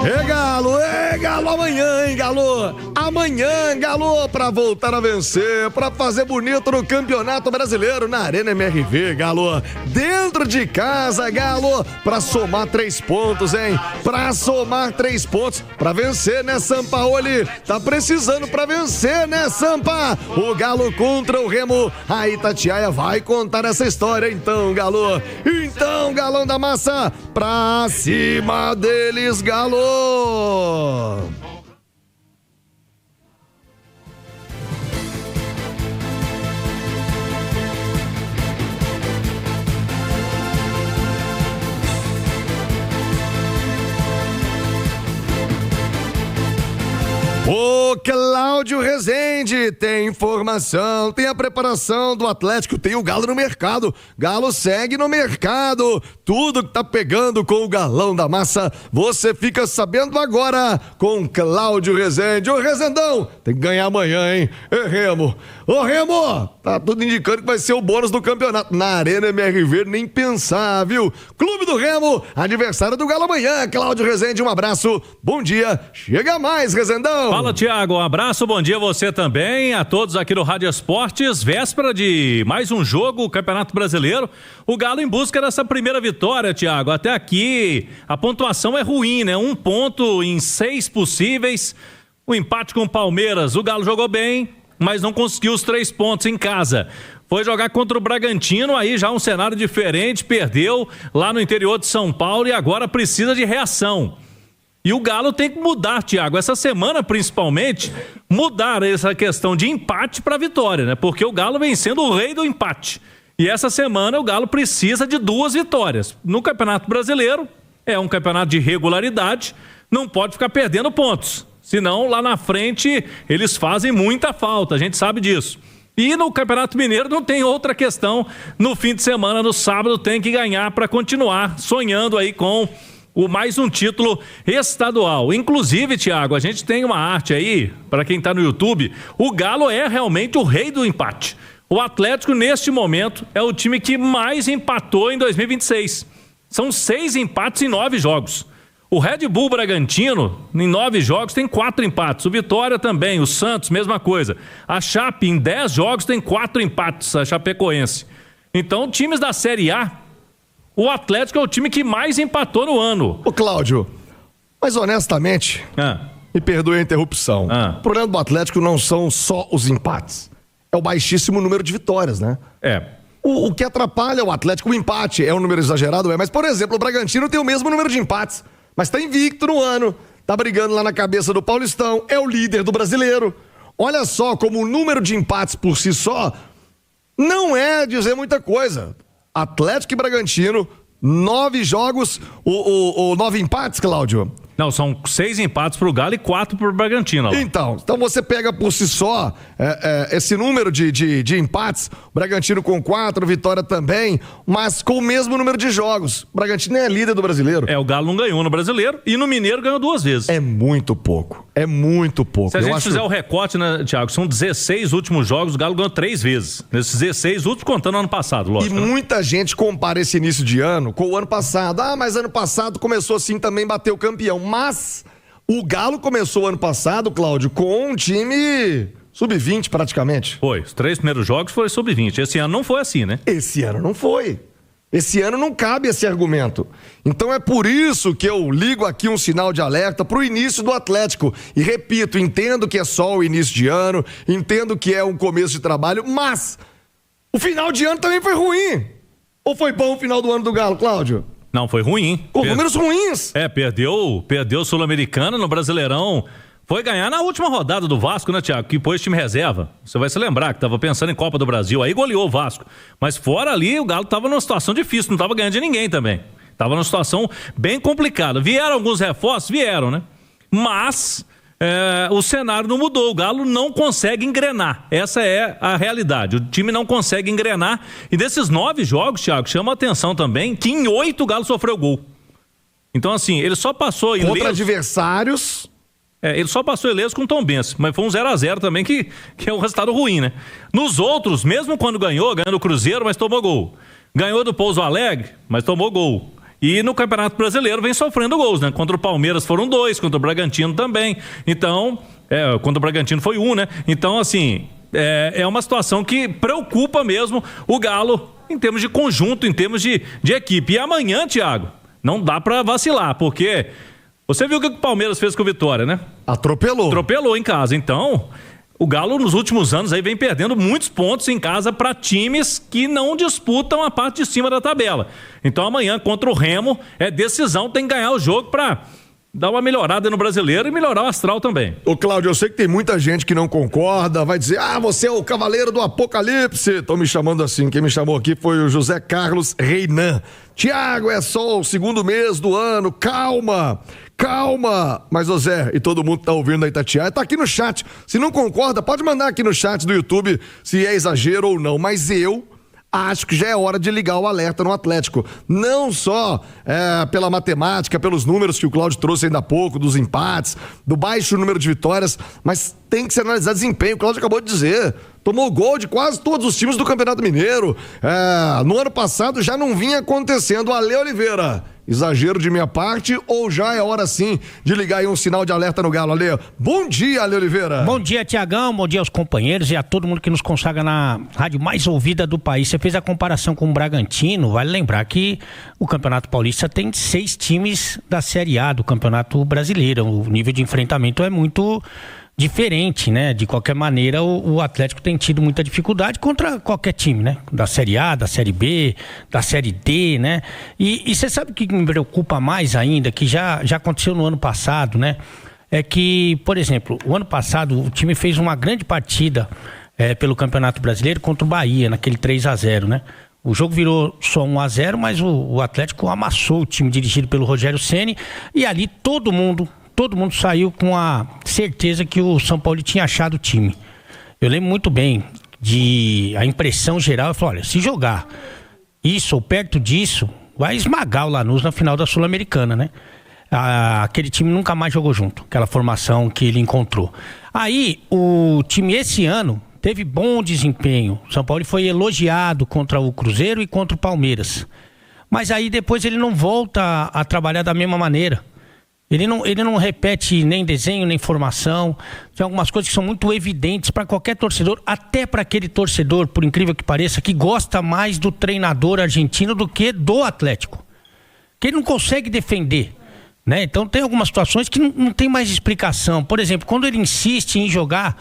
É Galo, amanhã, hein, Galo? Amanhã, Galo, pra voltar a vencer, pra fazer bonito no Campeonato Brasileiro, na Arena MRV, Galo. Dentro de casa, Galo, pra somar 3 pontos, hein? Pra somar 3 pontos, pra vencer, né, Sampaoli? Tá precisando pra vencer, né, Sampa? O Galo contra o Remo. A Itatiaia vai contar essa história, então, Galo. Então, Galão da Massa, pra cima deles, Galo! O Cláudio Rezende tem informação, tem a preparação do Atlético, tem o Galo no mercado. Galo segue no mercado. Tudo que tá pegando com o Galão da Massa, você fica sabendo agora com Cláudio Rezende. Ô Rezendão, tem que ganhar amanhã, hein? Remo. Ô Remo, tá tudo indicando que vai ser o bônus do campeonato. Na Arena MRV, nem pensar, viu? Clube do Remo, aniversário do Galo amanhã. Cláudio Rezende, um abraço, bom dia. Chega mais, Rezendão. Fala, Thiago, um abraço, bom dia a você também, a todos aqui no Rádio Esportes, véspera de mais um jogo, Campeonato Brasileiro, o Galo em busca dessa primeira vitória, Thiago. Até aqui a pontuação é ruim, né? 1 ponto em 6 possíveis, o empate com o Palmeiras, o Galo jogou bem, mas não conseguiu os 3 pontos em casa. Foi jogar contra o Bragantino, aí já um cenário diferente, perdeu lá no interior de São Paulo e agora precisa de reação. E o Galo tem que mudar, Thiago, essa semana principalmente, mudar essa questão de empate para vitória, né? Porque o Galo vem sendo o rei do empate. E essa semana o Galo precisa de 2 vitórias. No Campeonato Brasileiro, é um campeonato de regularidade, não pode ficar perdendo pontos. Senão, lá na frente, eles fazem muita falta, a gente sabe disso. E no Campeonato Mineiro não tem outra questão. No fim de semana, no sábado, tem que ganhar para continuar sonhando aí com o mais um título estadual. Inclusive, Thiago, a gente tem uma arte aí, para quem está no YouTube, o Galo é realmente o rei do empate. O Atlético, neste momento, é o time que mais empatou em 2026. São 6 empates em 9 jogos. O Red Bull Bragantino, em 9 jogos, tem 4 empates. O Vitória também, o Santos, mesma coisa. A Chape, em 10 jogos, tem 4 empates, a Chapecoense. Então, times da Série A, o Atlético é o time que mais empatou no ano. Ô Cláudio, mas honestamente, me perdoe a interrupção. O problema do Atlético não são só os empates. É o baixíssimo número de vitórias, né? O que atrapalha o Atlético, o empate é um número exagerado, mas, por exemplo, o Bragantino tem o mesmo número de empates, mas tá invicto no ano, tá brigando lá na cabeça do Paulistão, é o líder do Brasileiro. Olha só como o número de empates por si só não é dizer muita coisa. Atlético e Bragantino, 9 jogos, 9 empates, Cláudio? Não, são 6 empates pro Galo e 4 pro Bragantino. Ó. Então você pega por si só esse número de empates, Bragantino com 4, Vitória também, mas com o mesmo número de jogos. O Bragantino é líder do Brasileiro. O Galo não ganhou no Brasileiro e no Mineiro ganhou 2 vezes. É muito pouco, é muito pouco. Se a gente fizer o recorte, né, Thiago, são 16 últimos jogos, o Galo ganhou 3 vezes. Nesses 16 últimos, contando ano passado, lógico. E muita gente compara esse início de ano com o ano passado. Mas ano passado começou assim também, bateu campeão. Mas o Galo começou ano passado, Cláudio, com um time sub-20 praticamente. Foi, os 3 primeiros jogos foram sub-20. Esse ano não foi assim, né? Esse ano não foi. Esse ano não cabe esse argumento. Então é por isso que eu ligo aqui um sinal de alerta pro início do Atlético. E repito, entendo que é só o início de ano, entendo que é um começo de trabalho, mas o final de ano também foi ruim. Ou foi bom o final do ano do Galo, Cláudio? Não, foi ruim. Com números ruins. Perdeu o Sul-Americano no Brasileirão. Foi ganhar na última rodada do Vasco, né, Thiago? Que pôs time reserva. Você vai se lembrar que tava pensando em Copa do Brasil. Aí goleou o Vasco. Mas fora ali, o Galo tava numa situação difícil. Não tava ganhando de ninguém também. Tava numa situação bem complicada. Vieram alguns reforços? Vieram, né? Mas o cenário não mudou. O Galo não consegue engrenar. Essa é a realidade. O time não consegue engrenar. E desses 9 jogos, Thiago, chama a atenção também que em 8 o Galo sofreu gol. Então, assim, ele só passou ileso. Contra adversários. Ele só passou ileso com o Tombense. Mas foi um 0-0 também, que é um resultado ruim, né? Nos outros, mesmo quando ganhou do Cruzeiro, mas tomou gol. Ganhou do Pouso Alegre, mas tomou gol. E no Campeonato Brasileiro vem sofrendo gols, né? Contra o Palmeiras foram 2, contra o Bragantino também. Então, contra o Bragantino foi 1, né? Então, assim, é uma situação que preocupa mesmo o Galo em termos de conjunto, em termos de equipe. E amanhã, Thiago, não dá pra vacilar, porque você viu o que o Palmeiras fez com o Vitória, né? Atropelou em casa. Então, o Galo nos últimos anos aí vem perdendo muitos pontos em casa para times que não disputam a parte de cima da tabela. Então amanhã contra o Remo é decisão, tem que ganhar o jogo para dar uma melhorada no Brasileiro e melhorar o astral também. Ô Cláudio, eu sei que tem muita gente que não concorda, vai dizer, você é o cavaleiro do apocalipse. Estão me chamando assim, quem me chamou aqui foi o José Carlos Reinan. Thiago, é só o segundo mês do ano, calma. Mas ô Zé, e todo mundo que tá ouvindo da Itatiaia, tá aqui no chat. Se não concorda, pode mandar aqui no chat do YouTube se é exagero ou não, mas eu acho que já é hora de ligar o alerta no Atlético. Não só pela matemática, pelos números que o Cláudio trouxe ainda há pouco, dos empates, do baixo número de vitórias, mas tem que se analisar desempenho. O Cláudio acabou de dizer, tomou gol de quase todos os times do Campeonato Mineiro. No ano passado já não vinha acontecendo. Ale Oliveira, exagero de minha parte ou já é hora sim de ligar aí um sinal de alerta no Galo, Ale? Bom dia, Ale Oliveira. Bom dia, Tiagão, bom dia aos companheiros e a todo mundo que nos consagra na rádio mais ouvida do país. Você fez a comparação com o Bragantino, vale lembrar que o Campeonato Paulista tem 6 times da Série A do Campeonato Brasileiro. O nível de enfrentamento é muito diferente, né? De qualquer maneira, o Atlético tem tido muita dificuldade contra qualquer time, né? Da Série A, da Série B, da Série D, né? E você sabe o que me preocupa mais ainda, que já aconteceu no ano passado, né? É que, por exemplo, o ano passado o time fez uma grande partida pelo Campeonato Brasileiro contra o Bahia, naquele 3-0, né? O jogo virou só 1-0, mas o Atlético amassou o time dirigido pelo Rogério Ceni e ali todo mundo saiu com a certeza que o São Paulo tinha achado o time. Eu lembro muito bem a impressão geral, eu falei, olha, se jogar isso ou perto disso, vai esmagar o Lanús na final da Sul-Americana, né? Aquele time nunca mais jogou junto, aquela formação que ele encontrou. Aí, o time esse ano teve bom desempenho. O São Paulo foi elogiado contra o Cruzeiro e contra o Palmeiras. Mas aí depois ele não volta a trabalhar da mesma maneira. Ele não repete nem desenho, nem formação. Tem algumas coisas que são muito evidentes para qualquer torcedor, até para aquele torcedor, por incrível que pareça, que gosta mais do treinador argentino do que do Atlético. Que ele não consegue defender, né? Então tem algumas situações que não tem mais explicação. Por exemplo, quando ele insiste em jogar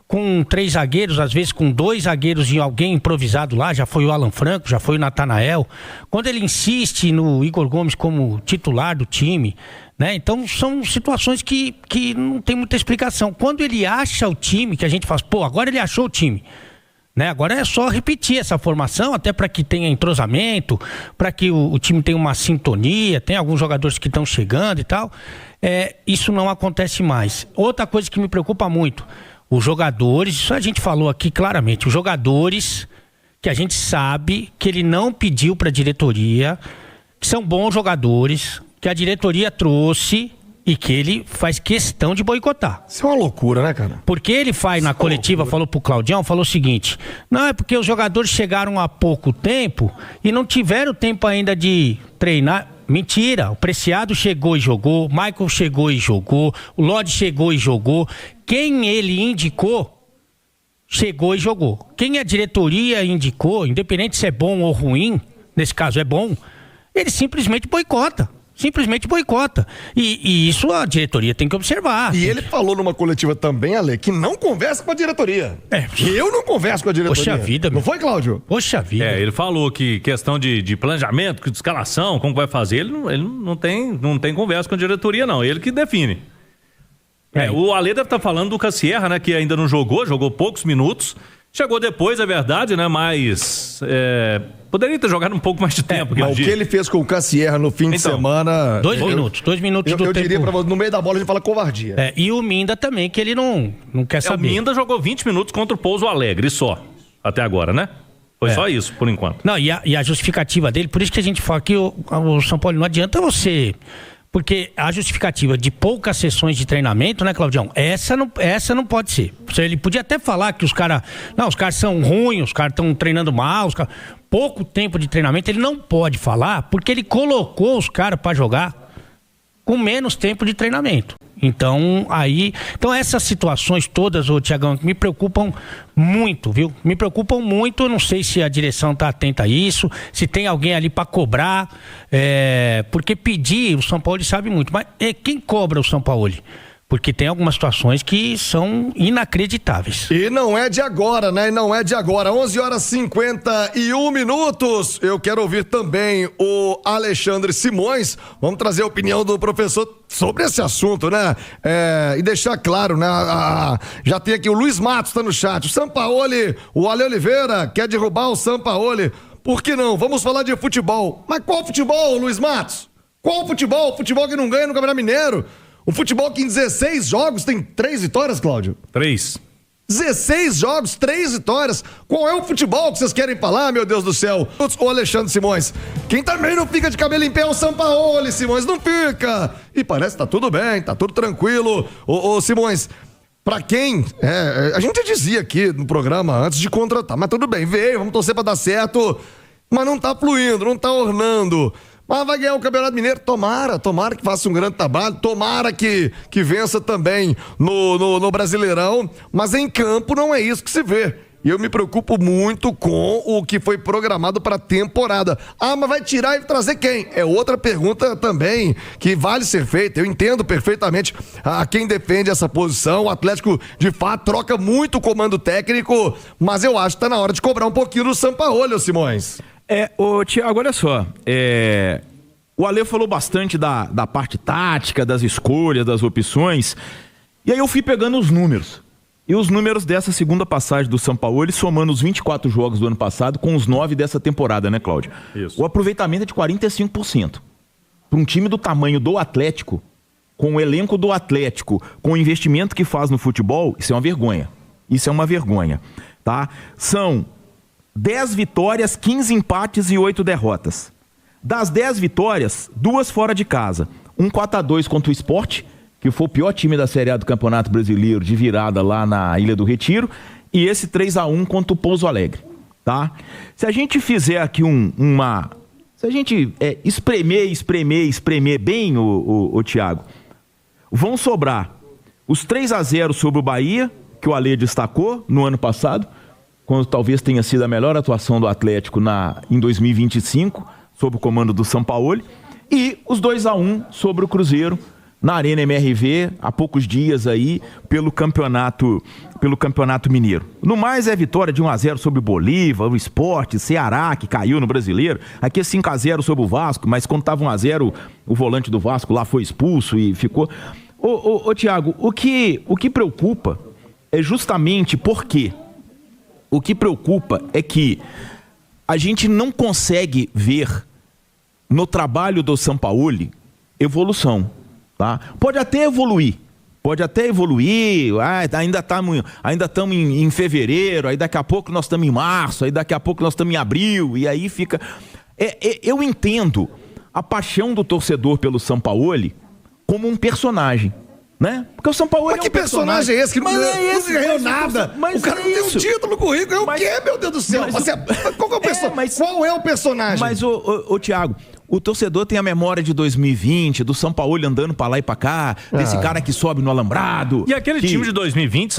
com 3 zagueiros, às vezes com 2 zagueiros e alguém improvisado lá, já foi o Alan Franco, já foi o Natanael. Quando ele insiste no Igor Gomes como titular do time, né? Então são situações que não tem muita explicação. Quando ele acha o time, que a gente faz, agora ele achou o time, né? Agora é só repetir essa formação, até para que tenha entrosamento, para que o time tenha uma sintonia, tem alguns jogadores que estão chegando e tal. Isso não acontece mais. Outra coisa que me preocupa muito, os jogadores, isso a gente falou aqui claramente, os jogadores que a gente sabe que ele não pediu para a diretoria, que são bons jogadores, que a diretoria trouxe e que ele faz questão de boicotar. Isso é uma loucura, né, cara? Porque ele faz na coletiva, falou pro Claudião, falou o seguinte, não, é porque os jogadores chegaram há pouco tempo e não tiveram tempo ainda de treinar. Mentira, o Preciado chegou e jogou, o Michael chegou e jogou, o Lodi chegou e jogou. Quem ele indicou, chegou e jogou. Quem a diretoria indicou, independente se é bom ou ruim, nesse caso é bom, ele simplesmente boicota. E isso a diretoria tem que observar. E ele falou numa coletiva também, Ale, que não conversa com a diretoria. Que eu não converso com a diretoria. Poxa vida, não foi, Cláudio? Poxa vida. Ele falou que questão de planejamento, de escalação, como vai fazer, ele não tem conversa com a diretoria, não. Ele que define. O Ale deve estar falando do Cassierra, né? Que ainda não jogou poucos minutos. Chegou depois, é verdade, né? Mas poderia ter jogado um pouco mais de tempo. O que ele fez com o Cassierra no fim de semana... 2 minutos do tempo. Eu diria pra você, no meio da bola a gente fala covardia. E o Minda também, que ele não quer saber. O Minda jogou 20 minutos contra o Pouso Alegre, só. Até agora, né? Foi só isso, por enquanto. Não, e a justificativa dele, por isso que a gente fala que o São Paulo não adianta você Porque a justificativa de poucas sessões de treinamento, né, Claudião? Essa não pode ser. Ele podia até falar que os caras são ruins, os caras estão treinando mal, pouco tempo de treinamento. Ele não pode falar porque ele colocou os caras para jogar com menos tempo de treinamento. Então essas situações todas, ô Tiagão, me preocupam muito, viu? Me preocupam muito. Eu não sei se a direção está atenta a isso, se tem alguém ali para cobrar, porque pedir, o São Paulo sabe muito, mas quem cobra o São Paulo? Porque tem algumas situações que são inacreditáveis. E não é de agora, né? 11h51. Eu quero ouvir também o Alexandre Simões. Vamos trazer a opinião do professor sobre esse assunto, né? E deixar claro, né? Já tem aqui o Luiz Matos, tá no chat. O Sampaoli, o Ale Oliveira quer derrubar o Sampaoli. Por que não? Vamos falar de futebol. Mas qual futebol, Luiz Matos? Qual futebol? Futebol que não ganha no Campeonato Mineiro. Um futebol que em 16 jogos tem 3 vitórias, Cláudio? 3. 16 jogos, 3 vitórias. Qual é o futebol que vocês querem falar, meu Deus do céu? O Alexandre Simões. Quem também não fica de cabelo em pé é o Sampaoli, Simões. Não fica. E parece que tá tudo bem, tá tudo tranquilo. Ô Simões, pra quem... a gente dizia aqui no programa antes de contratar, mas tudo bem, veio, vamos torcer pra dar certo. Mas não tá fluindo, não tá ornando. Mas vai ganhar o Campeonato Mineiro, tomara que faça um grande trabalho, tomara que vença também no Brasileirão, mas em campo não é isso que se vê. E eu me preocupo muito com o que foi programado para a temporada. Mas vai tirar e trazer quem? É outra pergunta também que vale ser feita. Eu entendo perfeitamente a quem defende essa posição. O Atlético, de fato, troca muito o comando técnico, mas eu acho que está na hora de cobrar um pouquinho do Sampaoli, Simões. Thiago, olha só, o Ale falou bastante da parte tática, das escolhas, das opções, e aí eu fui pegando os números, e os números dessa segunda passagem do Sampaoli, somando os 24 jogos do ano passado com os 9 dessa temporada, né, Cláudio? Isso. O aproveitamento é de 45%. Para um time do tamanho do Atlético, com o elenco do Atlético, com o investimento que faz no futebol, isso é uma vergonha. Isso é uma vergonha, tá? São 10 vitórias, 15 empates e 8 derrotas. Das 10 vitórias, 2 fora de casa. 4-2 contra o Sport, que foi o pior time da Série A do Campeonato Brasileiro, de virada lá na Ilha do Retiro. E esse 3-1 contra o Pouso Alegre, tá? Se a gente fizer aqui se a gente espremer bem, o Thiago, vão sobrar os 3-0 sobre o Bahia, que o Ale destacou no ano passado, quando talvez tenha sido a melhor atuação do Atlético em 2025, sob o comando do Sampaoli, e os 2-1 sobre o Cruzeiro, na Arena MRV, há poucos dias aí, pelo Campeonato Mineiro. No mais é vitória de 1-0 sobre o Bolívar, o Sport, Ceará, que caiu no Brasileiro, aqui é 5-0 sobre o Vasco, mas quando estava 1-0, o volante do Vasco lá foi expulso e ficou... Ô Thiago, o que preocupa é justamente porque... O que preocupa é que a gente não consegue ver no trabalho do Sampaoli evolução, tá? Pode até evoluir, ainda estamos em fevereiro, aí daqui a pouco nós estamos em março, aí daqui a pouco nós estamos em abril, e aí fica... Eu entendo a paixão do torcedor pelo Sampaoli como um personagem, né? Porque o Sampaoli que personagem é esse que não ganhou nada? O cara não tem um título no currículo. O quê, meu Deus do céu? Qual é o personagem? Mas, ô Thiago, o torcedor tem a memória de 2020, do Sampaoli andando pra lá e pra cá, desse cara que sobe no alambrado. E aquele time de 2020,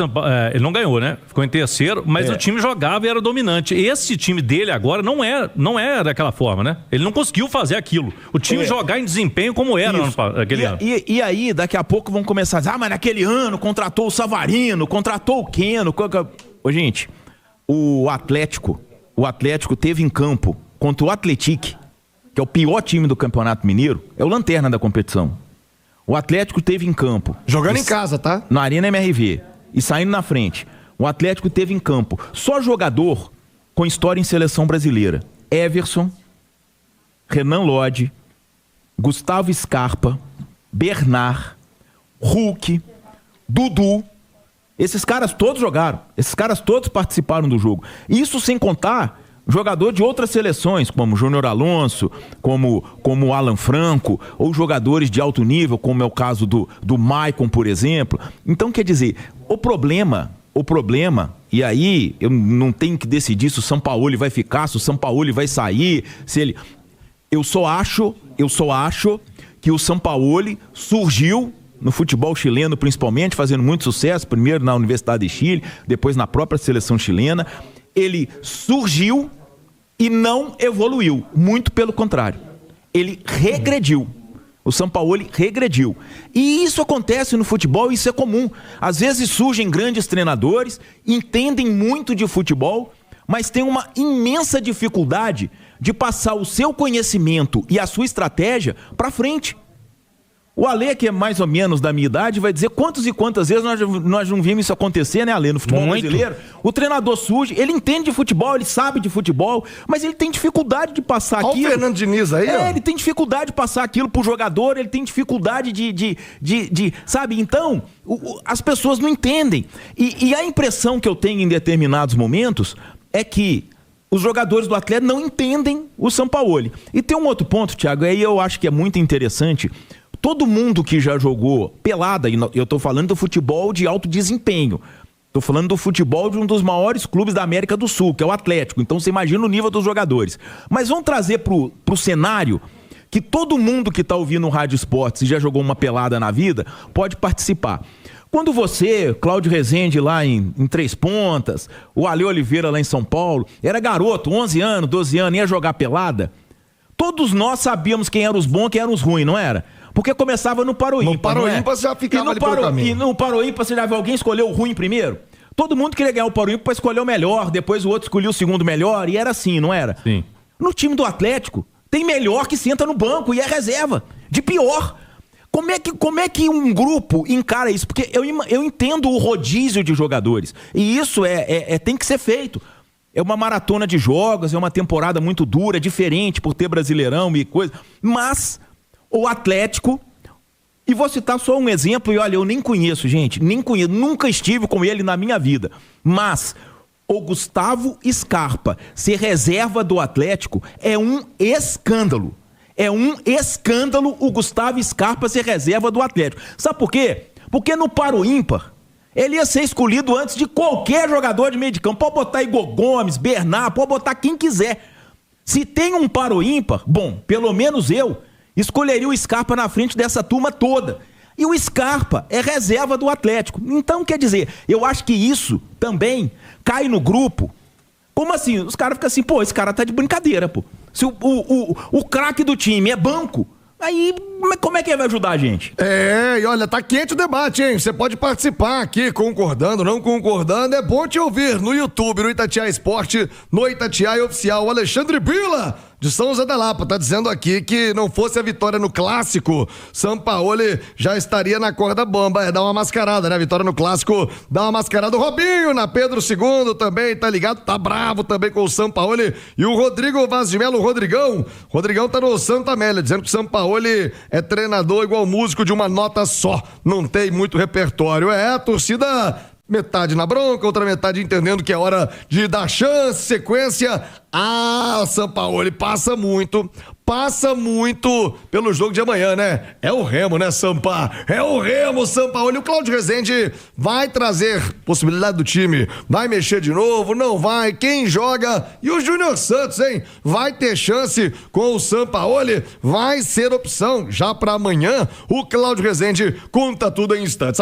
ele não ganhou, né? Ficou em terceiro, mas o time jogava e era dominante. Esse time dele agora não é daquela forma, né? Ele não conseguiu fazer aquilo. O time jogar em desempenho como era naquele ano. E aí, daqui a pouco vão começar a dizer, mas naquele ano contratou o Savarino, contratou o Keno. Ô, gente, o Atlético teve em campo contra o Atlético, que é o pior time do Campeonato Mineiro, é o lanterna da competição. O Atlético teve em campo... Jogando em casa, tá? Na Arena MRV. E saindo na frente. O Atlético teve em campo só jogador com história em seleção brasileira. Everson, Renan Lodge, Gustavo Scarpa, Bernard, Hulk, Dudu. Esses caras todos jogaram. Esses caras todos participaram do jogo. Isso sem contar Jogador de outras seleções, como Júnior Alonso, como Alan Franco, ou jogadores de alto nível, como é o caso do Maicon, por exemplo. Então, quer dizer, o problema, e aí eu não tenho que decidir se o Sampaoli vai ficar, se o Sampaoli vai sair, se ele... Eu só acho que o Sampaoli surgiu no futebol chileno, principalmente, fazendo muito sucesso, primeiro na Universidade de Chile, depois na própria seleção chilena. Ele surgiu e não evoluiu, muito pelo contrário. Ele regrediu. O Sampaoli regrediu. E isso acontece no futebol, isso é comum. Às vezes surgem grandes treinadores, entendem muito de futebol, mas têm uma imensa dificuldade de passar o seu conhecimento e a sua estratégia para frente. O Alê, que é mais ou menos da minha idade, vai dizer quantas e quantas vezes nós não vimos isso acontecer, né, Alê, no futebol brasileiro. O treinador surge, ele entende de futebol, ele sabe de futebol, mas ele tem dificuldade de passar aquilo. Olha o Fernando Diniz aí, ó. Ele tem dificuldade de passar aquilo pro jogador, ele tem dificuldade de sabe? Então, as pessoas não entendem. E a impressão que eu tenho em determinados momentos é que os jogadores do Atlético não entendem o Sampaoli. E tem um outro ponto, Thiago, aí eu acho que é muito interessante. Todo mundo que já jogou pelada, e eu tô falando do futebol de alto desempenho, tô falando do futebol de um dos maiores clubes da América do Sul, que é o Atlético, então você imagina o nível dos jogadores. Mas vamos trazer pro cenário que todo mundo que tá ouvindo o Rádio Esportes e já jogou uma pelada na vida, pode participar. Quando você, Cláudio Rezende lá em Três Pontas, o Ale Oliveira lá em São Paulo, era garoto, 11 anos, 12 anos, ia jogar pelada, todos nós sabíamos quem eram os bons e quem eram os ruins, não era? Porque começava no Paroímpa. No Paroímpa você já ficava ali pelo caminho. E no Paroímpa você já viu alguém escolher o ruim primeiro? Todo mundo queria ganhar o Paroímpa para escolher o melhor, depois o outro escolhia o segundo melhor, e era assim, não era? Sim. No time do Atlético, tem melhor que senta no banco e é reserva, de pior. Como é que um grupo encara isso? Porque eu entendo o rodízio de jogadores, e isso tem que ser feito. É uma maratona de jogos, é uma temporada muito dura, diferente por ter Brasileirão e coisa, mas o Atlético, e vou citar só um exemplo, e olha, eu nem conheço, gente, nunca estive com ele na minha vida, mas o Gustavo Scarpa ser reserva do Atlético é um escândalo. É um escândalo o Gustavo Scarpa ser reserva do Atlético. Sabe por quê? Porque no Paroímpar ele ia ser escolhido antes de qualquer jogador de meio de campo. Pode botar Igor Gomes, Bernard, pode botar quem quiser. Se tem um Paroímpar, bom, pelo menos eu escolheria o Scarpa na frente dessa turma toda. E o Scarpa é reserva do Atlético. Então, quer dizer, eu acho que isso também cai no grupo. Como assim? Os caras ficam assim, pô, esse cara tá de brincadeira, pô. Se o craque do time é banco, aí como é que ele vai ajudar a gente? E olha, tá quente o debate, hein? Você pode participar aqui, concordando, não concordando. É bom te ouvir no YouTube, no Itatiaia Esporte, no Itatiaia Oficial. O Alexandre Bila, de São José da Lapa, tá dizendo aqui que não fosse a vitória no Clássico, Sampaoli já estaria na corda bamba. Dá uma mascarada, né? A vitória no Clássico dá uma mascarada. O Robinho, na Pedro II também, tá ligado? Tá bravo também com o Sampaoli. E o Rodrigo Vaz de Melo, o Rodrigão tá no Santa Amélia, dizendo que o Sampaoli é treinador igual músico de uma nota só, não tem muito repertório. A torcida metade na bronca, outra metade entendendo que é hora de dar chance, sequência. O Sampaoli passa muito pelo jogo de amanhã, né? É o Remo, né, Sampa? É o Remo, Sampaoli. O Cláudio Rezende vai trazer possibilidade do time, vai mexer de novo, não vai, quem joga? E o Júnior Santos, hein? Vai ter chance com o Sampaoli, vai ser opção já pra amanhã. O Cláudio Rezende conta tudo em instantes.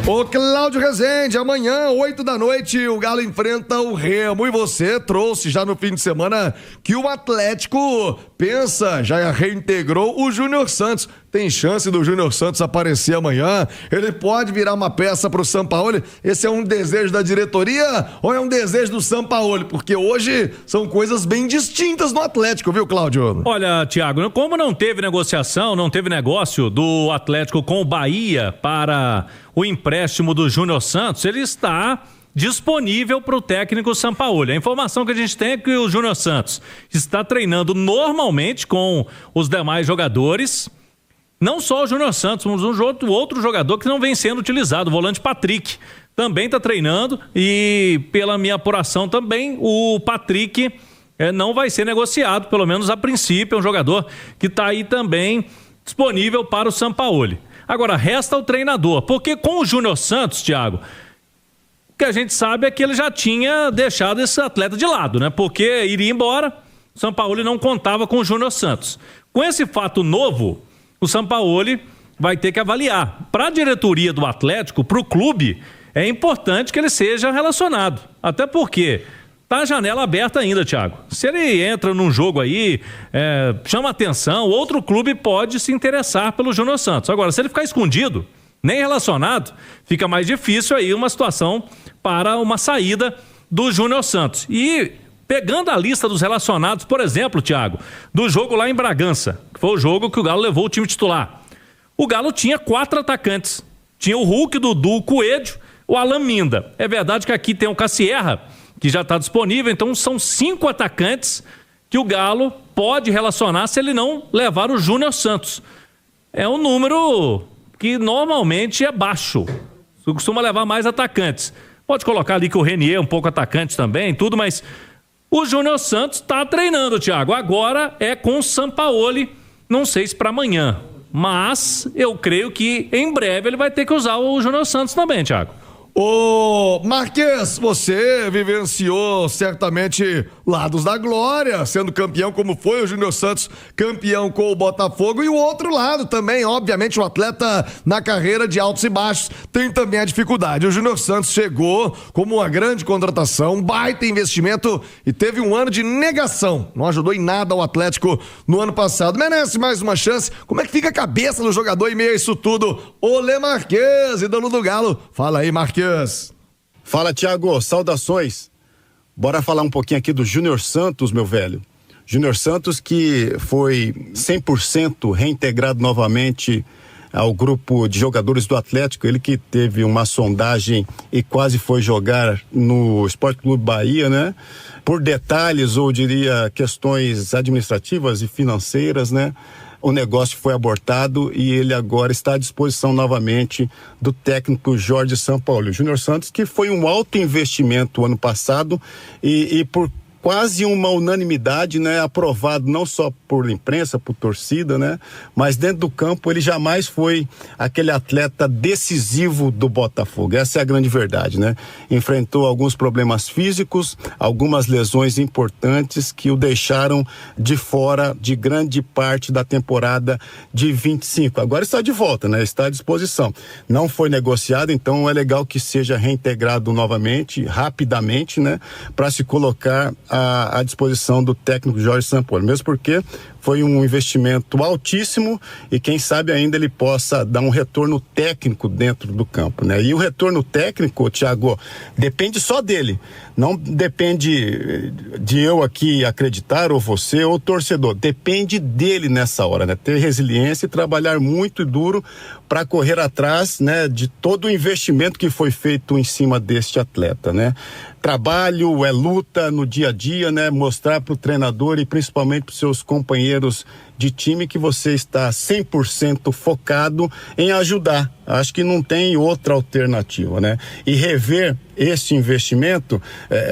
Ô Cláudio Rezende, amanhã, 8 da noite, o Galo enfrenta o Remo. E você trouxe já no fim de semana que o Atlético pensa, já reintegrou o Júnior Santos. Tem chance do Júnior Santos aparecer amanhã? Ele pode virar uma peça pro Sampaoli? Esse é um desejo da diretoria ou é um desejo do Sampaoli? Porque hoje são coisas bem distintas no Atlético, viu, Cláudio? Olha, Thiago, como não teve negociação, não teve negócio do Atlético com o Bahia para o empréstimo do Júnior Santos, ele está disponível para o técnico Sampaoli. A informação que a gente tem é que o Júnior Santos está treinando normalmente com os demais jogadores. Não só o Júnior Santos, mas um outro jogador que não vem sendo utilizado, o volante Patrick, também está treinando e pela minha apuração também o Patrick não vai ser negociado, pelo menos a princípio. É um jogador que está aí também disponível para o Sampaoli. Agora, resta o treinador, porque com o Júnior Santos, Thiago, o que a gente sabe é que ele já tinha deixado esse atleta de lado, né? Porque iria embora, o Sampaoli não contava com o Júnior Santos. Com esse fato novo, o Sampaoli vai ter que avaliar. Para a diretoria do Atlético, para o clube, é importante que ele seja relacionado. Até porque tá a janela aberta ainda, Thiago. Se ele entra num jogo aí, chama atenção, outro clube pode se interessar pelo Júnior Santos. Agora, se ele ficar escondido, nem relacionado, fica mais difícil aí uma situação para uma saída do Júnior Santos. E pegando a lista dos relacionados, por exemplo, Thiago, do jogo lá em Bragança, que foi o jogo que o Galo levou o time titular. O Galo tinha 4 atacantes. Tinha o Hulk, Dudu, o Coelho, o Alan Minda. É verdade que aqui tem o Cassierra, que já está disponível, então são 5 atacantes que o Galo pode relacionar se ele não levar o Júnior Santos. É um número que normalmente é baixo. Você costuma levar mais atacantes. Pode colocar ali que o Renier é um pouco atacante também, tudo, mas o Júnior Santos está treinando, Thiago. Agora é com o Sampaoli, não sei se para amanhã, mas eu creio que em breve ele vai ter que usar o Júnior Santos também, Thiago. Ô, Marques, você vivenciou certamente lados da glória, sendo campeão como foi o Júnior Santos, campeão com o Botafogo, e o outro lado também, obviamente, o atleta na carreira de altos e baixos tem também a dificuldade. O Júnior Santos chegou como uma grande contratação, um baita investimento e teve um ano de negação, não ajudou em nada ao Atlético no ano passado. Merece mais uma chance. Como é que fica a cabeça do jogador em meio a isso tudo? Olê Marques, ídolo do Galo. Fala aí, Marques. Fala, Thiago, saudações. Bora falar um pouquinho aqui do Júnior Santos, meu velho. Júnior Santos que foi 100% reintegrado novamente ao grupo de jogadores do Atlético. Ele que teve uma sondagem e quase foi jogar no Sport Clube Bahia, né? Por detalhes, ou diria questões administrativas e financeiras, né? O negócio foi abortado e ele agora está à disposição novamente do técnico Jorge Sampaoli. O Júnior Santos, que foi um alto investimento ano passado e por quase uma unanimidade, né, aprovado não só por imprensa, por torcida, né, mas dentro do campo ele jamais foi aquele atleta decisivo do Botafogo. Essa é a grande verdade, né? Enfrentou alguns problemas físicos, algumas lesões importantes que o deixaram de fora de grande parte da temporada de 25. Agora está de volta, né? Está à disposição. Não foi negociado, então é legal que seja reintegrado novamente, rapidamente, né, para se colocar à disposição do técnico Jorge Sampaoli, mesmo porque foi um investimento altíssimo e quem sabe ainda ele possa dar um retorno técnico dentro do campo, né? E o retorno técnico, Thiago, depende só dele, não depende de eu aqui acreditar ou você ou o torcedor, depende dele nessa hora, né? Ter resiliência e trabalhar muito e duro para correr atrás, né, de todo o investimento que foi feito em cima deste atleta, né? Trabalho, é luta no dia a dia, né? Mostrar para o treinador e principalmente para os seus companheiros de time que você está 100% focado em ajudar. Acho que não tem outra alternativa, né? E rever esse investimento,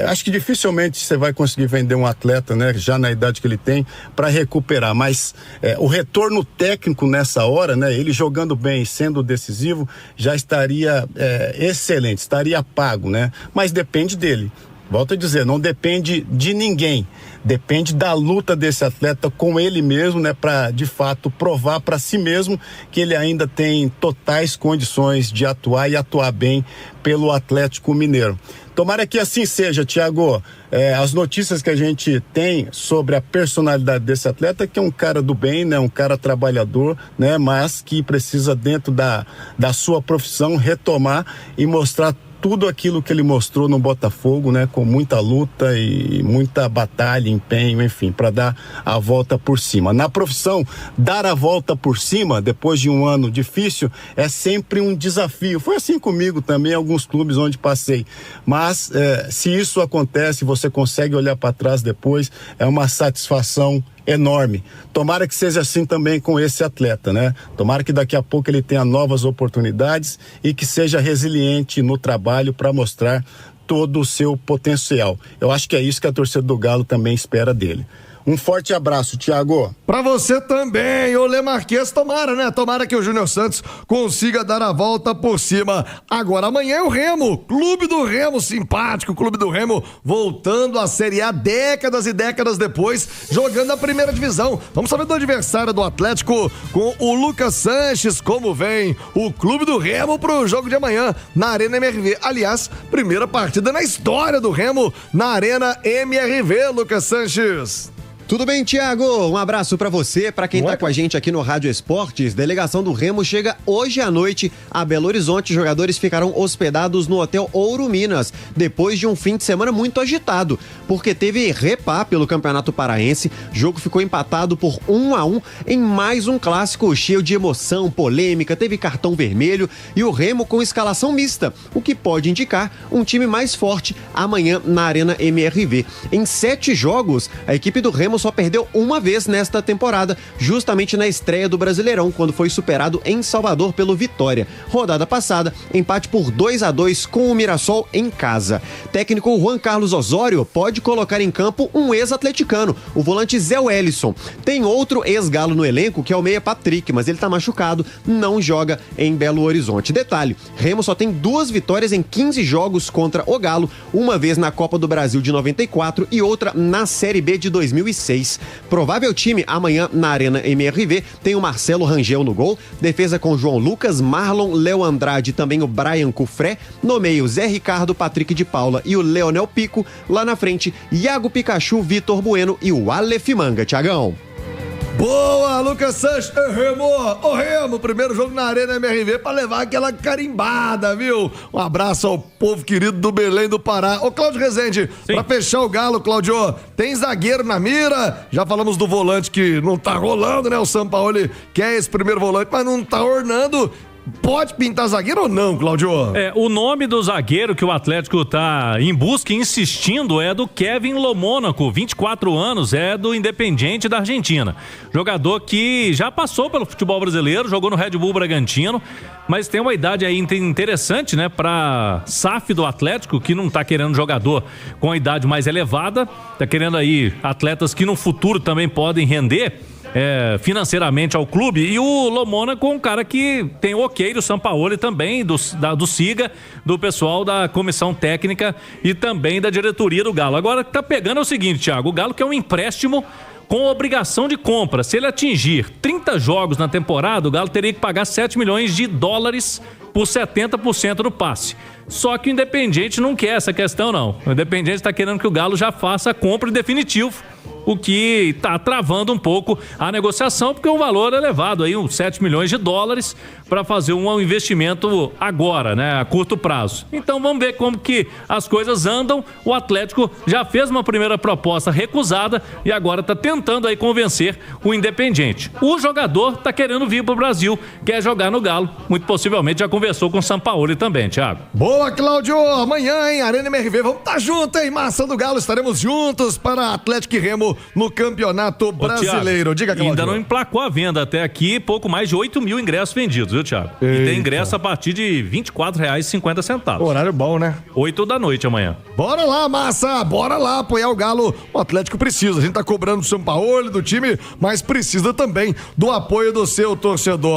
acho que dificilmente você vai conseguir vender um atleta, né, já na idade que ele tem, para recuperar, mas o retorno técnico nessa hora, né, ele jogando bem, sendo decisivo, já estaria excelente, estaria pago, né? Mas depende dele. Volto a dizer, não depende de ninguém, depende da luta desse atleta com ele mesmo, né, para de fato provar para si mesmo que ele ainda tem totais condições de atuar e atuar bem pelo Atlético Mineiro. Tomara que assim seja, Thiago. As notícias que a gente tem sobre a personalidade desse atleta, que é um cara do bem, né, um cara trabalhador, né, mas que precisa dentro da sua profissão retomar e mostrar tudo aquilo que ele mostrou no Botafogo, né, com muita luta e muita batalha, empenho, enfim, para dar a volta por cima. Na profissão, dar a volta por cima, depois de um ano difícil, é sempre um desafio. Foi assim comigo também, em alguns clubes onde passei. Mas, se isso acontece, você consegue olhar para trás depois, é uma satisfação enorme. Tomara que seja assim também com esse atleta, né? Tomara que daqui a pouco ele tenha novas oportunidades e que seja resiliente no trabalho para mostrar todo o seu potencial. Eu acho que é isso que a torcida do Galo também espera dele. Um forte abraço, Thiago. Pra você também, ô Lê Marquês, tomara, né? Tomara que o Júnior Santos consiga dar a volta por cima. Agora amanhã é o Remo, Clube do Remo, simpático, Clube do Remo, voltando à Série A décadas e décadas depois, jogando a primeira divisão. Vamos saber do adversário do Atlético com o Lucas Sanches, como vem o Clube do Remo pro jogo de amanhã na Arena MRV. Aliás, primeira partida na história do Remo na Arena MRV, Lucas Sanches. Tudo bem, Thiago? Um abraço pra você, pra quem tá com a gente aqui no Rádio Esportes. Delegação do Remo chega hoje à noite a Belo Horizonte. Jogadores ficarão hospedados no Hotel Ouro Minas, depois de um fim de semana muito agitado, porque teve repá pelo Campeonato Paraense. O jogo ficou empatado por 1-1 em mais um clássico cheio de emoção, polêmica, teve cartão vermelho e o Remo com escalação mista, o que pode indicar um time mais forte amanhã na Arena MRV. Em 7 jogos, a equipe do Remo só perdeu uma vez nesta temporada, justamente na estreia do Brasileirão, quando foi superado em Salvador pelo Vitória. Rodada passada, empate por 2-2 com o Mirassol em casa. Técnico Juan Carlos Osório pode colocar em campo um ex-atleticano, o volante Zé Wellison. Tem outro ex-galo no elenco, que é o meia Patrick, mas ele tá machucado, não joga em Belo Horizonte. Detalhe, Remo só tem 2 vitórias em 15 jogos contra o Galo, uma vez na Copa do Brasil de 94 e outra na Série B de 2006. Provável time amanhã na Arena MRV tem o Marcelo Rangel no gol, defesa com João Lucas, Marlon, Léo Andrade e também o Brian Cufré, no meio Zé Ricardo, Patrick de Paula e o Leonel Pico, lá na frente Iago Pikachu, Vitor Bueno e o Aleph Manga. Thiagão. Boa, Lucas Sanches, o Remo, primeiro jogo na Arena MRV pra levar aquela carimbada, viu? Um abraço ao povo querido do Belém do Pará. Ô, Cláudio Rezende, sim, pra fechar o Galo, Cláudio, tem zagueiro na mira? Já falamos do volante que não tá rolando, né? O Sampaoli quer esse primeiro volante, mas não tá ornando. Pode pintar zagueiro ou não, Cláudio? O nome do zagueiro que o Atlético tá em busca e insistindo é do Kevin Lomônaco, 24 anos, é do Independiente da Argentina. Jogador que já passou pelo futebol brasileiro, jogou no Red Bull Bragantino, mas tem uma idade aí interessante, né, pra SAF do Atlético, que não tá querendo jogador com a idade mais elevada, tá querendo aí atletas que no futuro também podem render financeiramente ao clube, e o Lomônaco é um cara que tem o ok do Sampaoli também, do Siga, do pessoal da comissão técnica e também da diretoria do Galo. Agora o que tá pegando é o seguinte, Thiago, o Galo quer um empréstimo com obrigação de compra. Se ele atingir 30 jogos na temporada, o Galo teria que pagar 7 milhões de dólares por 70% do passe. Só que o Independiente não quer essa questão, não. O Independiente está querendo que o Galo já faça a compra em definitivo, o que está travando um pouco a negociação, porque o valor é elevado, aí uns 7 milhões de dólares para fazer um investimento agora, né, a curto prazo. Então vamos ver como que as coisas andam. O Atlético já fez uma primeira proposta recusada e agora está tentando aí convencer o Independiente. O jogador está querendo vir para o Brasil, quer jogar no Galo, muito possivelmente já conversou com o Sampaoli também, Thiago. Boa, Cláudio! Amanhã, hein, Arena MRV, vamos estar juntos, hein, Massa do Galo, estaremos juntos para Atlético e Remo no Campeonato Brasileiro. Thiago, diga, Cláudio. Ainda não emplacou a venda até aqui, pouco mais de 8 mil ingressos vendidos, viu, Thiago? E tem ingresso a partir de R$ 24,50. Horário bom, né? 8 da noite amanhã. Bora lá, Massa! Bora lá apoiar o Galo. O Atlético precisa. A gente tá cobrando do Sampaoli, do time, mas precisa também do apoio do seu torcedor.